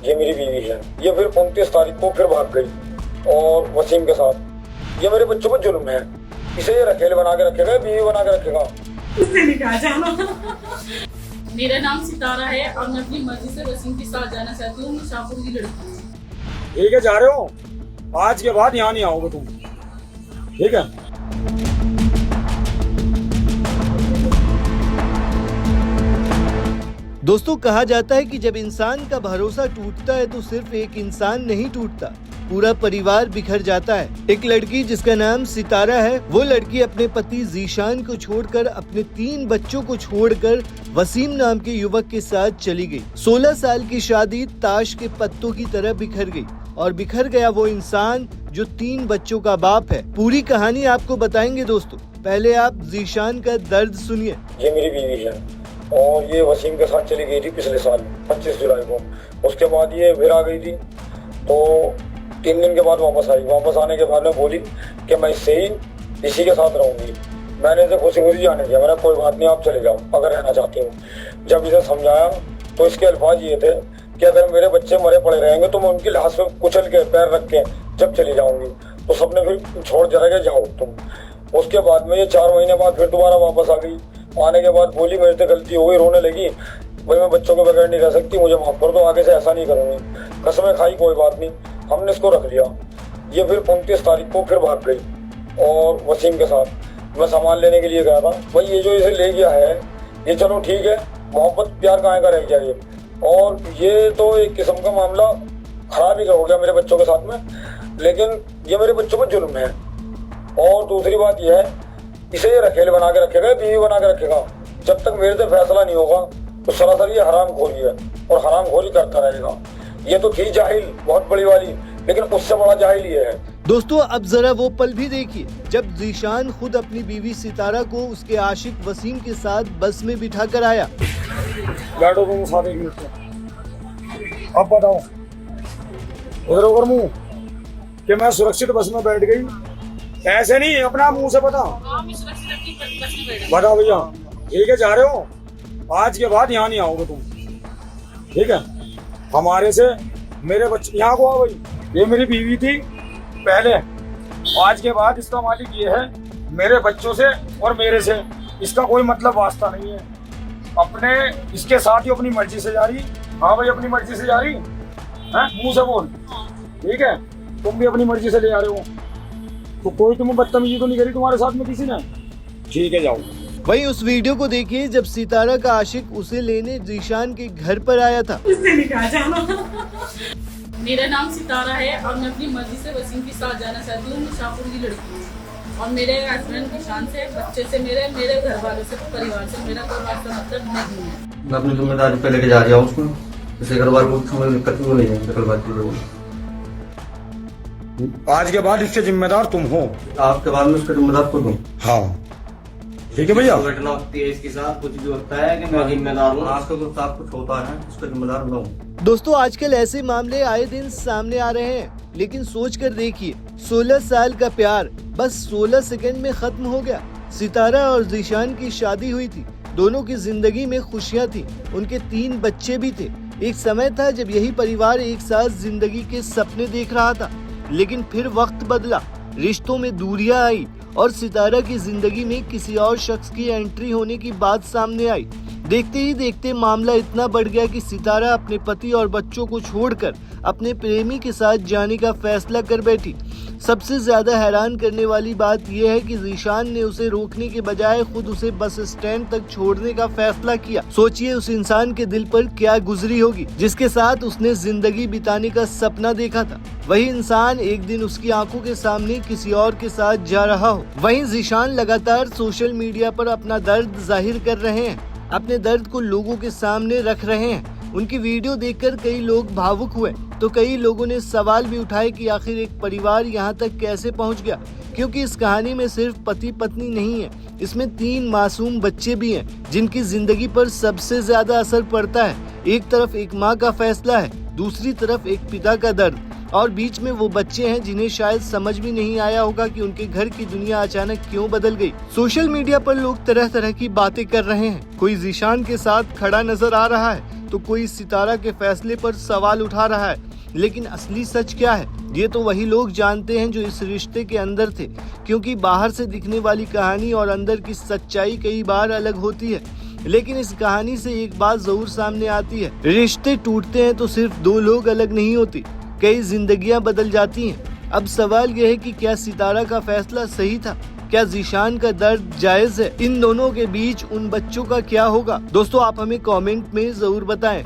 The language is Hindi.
ये मेरी बीवी है। ये फिर 29 तारीख को फिर भाग गई और वसीम के साथ। ये मेरे बच्चों पर जुल्म है। इसे ये रखेल बना के रखेगा, बीवी बना के रखेगा। उससे निकाह जाना। मेरा नाम सितारा है और मैं अपनी मर्जी से वसीम के साथ जाना चाहती हूँ। मैं शाहपुर की लड़की हूँ। ठीक है, जा रहे हो? आज के बाद यहाँ नहीं आओगे तुम, ठीक है? दोस्तों, कहा जाता है कि जब इंसान का भरोसा टूटता है तो सिर्फ एक इंसान नहीं टूटता, पूरा परिवार बिखर जाता है। एक लड़की जिसका नाम सितारा है, वो लड़की अपने पति जीशान को छोड़कर अपने 3 बच्चों को छोड़कर वसीम नाम के युवक के साथ चली गई। 16 साल की शादी ताश के पत्तों की तरह बिखर गई और बिखर गया वो इंसान जो 3 बच्चों का बाप है। पूरी कहानी आपको बताएंगे दोस्तों, पहले आप जीशान का दर्द सुनिए। ये मेरी बीवी है और ये वसीम के साथ चली गई थी पिछले साल 25 जुलाई को। उसके बाद ये फिर आ गई थी, तो 3 दिन के बाद वापस आई। वापस आने के बाद में बोली कि मैं इसी के साथ रहूंगी। मैंने इसे खुशी खुशी जाने दिया। मैंने कोई बात नहीं, आप चले जाओ अगर रहना चाहती हूँ। जब इसे समझाया तो इसके अल्फाज ये थे कि अगर मेरे बच्चे मरे पड़े रहेंगे तो मैं उनकी लाश पे कुचल के पैर रख के जब चली जाऊंगी। तो सबने फिर छोड़ जरा के जाओ तुम। उसके बाद में ये 4 महीने बाद फिर दोबारा वापस आ गई। आने के बाद बोली मेरे से गलती हो गई, रोने लगी। भाई मैं बच्चों के बगैर नहीं रह सकती, मुझे माफ कर दो, आगे से ऐसा नहीं करूंगी। कसमें खाई, कोई बात नहीं, हमने इसको रख लिया। ये फिर 29 तारीख को फिर भाग गई और वसीम के साथ। मैं सामान लेने के लिए गया था। भाई ये जो इसे ले गया है, ये चलो ठीक है, मोहब्बत प्यार कहाँ का रह गया ये। और ये तो एक किस्म का मामला खराब ही हो गया मेरे बच्चों के साथ में, लेकिन ये मेरे बच्चों पर जुल्म है। और दूसरी बात यह है, इसे ये रखेल बना के रखेगा, बीवी बना के रखेगा। जब तक मेरे से फैसला नहीं होगा तो सरासर ये हरामखोरी है और हरामखोरी करता रहेगा। ये तो थी जाहिल बहुत बड़ी वाली, लेकिन उससे बड़ा जाहिल ये है। दोस्तों, अब जरा वो पल भी देखिए जब जीशान खुद अपनी बीवी सितारा को उसके आशिक वसीम के साथ बस में बिठा कर आया। बैठो तुम साथ, 1 मिनट में। अब बताओ उधर उधर मुँह कि मैं सुरक्षित बस में बैठ गई। ऐसे नहीं, अपना मुंह से बता। बता भैया, ठीक है, जा रहे हो? आज के बाद यहाँ नहीं आओगे तुम, ठीक है? हमारे से मेरे बच्चे यहाँ को आ गई। ये मेरी बीवी थी पहले, आज के बाद इसका मालिक ये है। मेरे बच्चों से और मेरे से इसका कोई मतलब वास्ता नहीं है। अपने इसके साथ ही अपनी मर्जी से जा रही। हाँ भाई, अपनी मर्जी से जा रही है, मुंह से बोल, ठीक है? तुम भी अपनी मर्जी से ले जा रहे हो, तो कोई तुम्हें बदतमीजी तो नहीं करी तुम्हारे साथ में किसी ने? ठीक है, जाओ। वहीं उस वीडियो को देखिए जब सितारा का आशिक उसे लेने जीशान के घर पर आया था। उससे निकाह जाना। मेरा नाम सितारा है और मैं अपनी मर्जी से वसीम के साथ जाना चाहती हूँ। मैं शाहपुर की लड़की हूँ और मेरे हस्बैंड की शान से, बच्चे से, मेरे घर वालों से, परिवार से मेरा कोई बात का मतलब नहीं है। मैं अपनी जिम्मेदारी पे लेके जा रहा हूँ उसको। इसे घर वालों को समझ दिक्कत नहीं है। कल बात आज के बाद इसके जिम्मेदार तुम हो। आपके बाद में उसका जिम्मेदार खुद हूँ। हाँ, ठीक है भैया। घटना होती है इसके साथ, कुछ भी होता है कि मैं जिम्मेदार हूँ। आज का साथ कुछ होता है, उसका जिम्मेदार मैं हूँ। दोस्तों, आजकल ऐसे मामले आए दिन सामने आ रहे हैं, लेकिन सोच कर देखिए, 16 साल का प्यार बस 16 सेकंड में खत्म हो गया। सितारा और जीशान की शादी हुई थी, दोनों की जिंदगी में खुशियाँ थी, उनके 3 बच्चे भी थे। एक समय था जब यही परिवार एक साथ जिंदगी के सपने देख रहा था, लेकिन फिर वक्त बदला, रिश्तों में दूरियां आई और सितारा की जिंदगी में किसी और शख्स की एंट्री होने की बात सामने आई। देखते ही देखते मामला इतना बढ़ गया कि सितारा अपने पति और बच्चों को छोड़कर अपने प्रेमी के साथ जाने का फैसला कर बैठी। सबसे ज्यादा हैरान करने वाली बात यह है कि जीशान ने उसे रोकने के बजाय खुद उसे बस स्टैंड तक छोड़ने का फैसला किया। सोचिए उस इंसान के दिल पर क्या गुजरी होगी जिसके साथ उसने जिंदगी बिताने का सपना देखा था। वही इंसान एक दिन उसकी आंखों के सामने किसी और के साथ जा रहा हो। वहीं जीशान लगातार सोशल मीडिया पर अपना दर्द जाहिर कर रहे हैं, अपने दर्द को लोगों के सामने रख रहे हैं। उनकी वीडियो देखकर कई लोग भावुक हुए तो कई लोगों ने सवाल भी उठाए कि आखिर एक परिवार यहाँ तक कैसे पहुँच गया, क्योंकि इस कहानी में सिर्फ पति पत्नी नहीं है, इसमें 3 मासूम बच्चे भी हैं जिनकी जिंदगी पर सबसे ज्यादा असर पड़ता है। एक तरफ एक माँ का फैसला है, दूसरी तरफ एक पिता का दर्द, और बीच में वो बच्चे हैं जिन्हें शायद समझ भी नहीं आया होगा कि उनके घर की दुनिया अचानक क्यों बदल गई। सोशल मीडिया पर लोग तरह तरह की बातें कर रहे हैं। कोई जीशान के साथ खड़ा नजर आ रहा है तो कोई सितारा के फैसले पर सवाल उठा रहा है। लेकिन असली सच क्या है, ये तो वही लोग जानते हैं जो इस रिश्ते के अंदर थे, क्योंकि बाहर से दिखने वाली कहानी और अंदर की सच्चाई कई बार अलग होती है। लेकिन इस कहानी से एक बात जरूर सामने आती है, रिश्ते टूटते हैं तो सिर्फ दो लोग अलग नहीं होते, कई जिंदगियां बदल जाती हैं। अब सवाल यह है कि क्या सितारा का फैसला सही था, क्या ज़ीशान का दर्द जायज है, इन दोनों के बीच उन बच्चों का क्या होगा। दोस्तों आप हमें कमेंट में जरूर बताएं।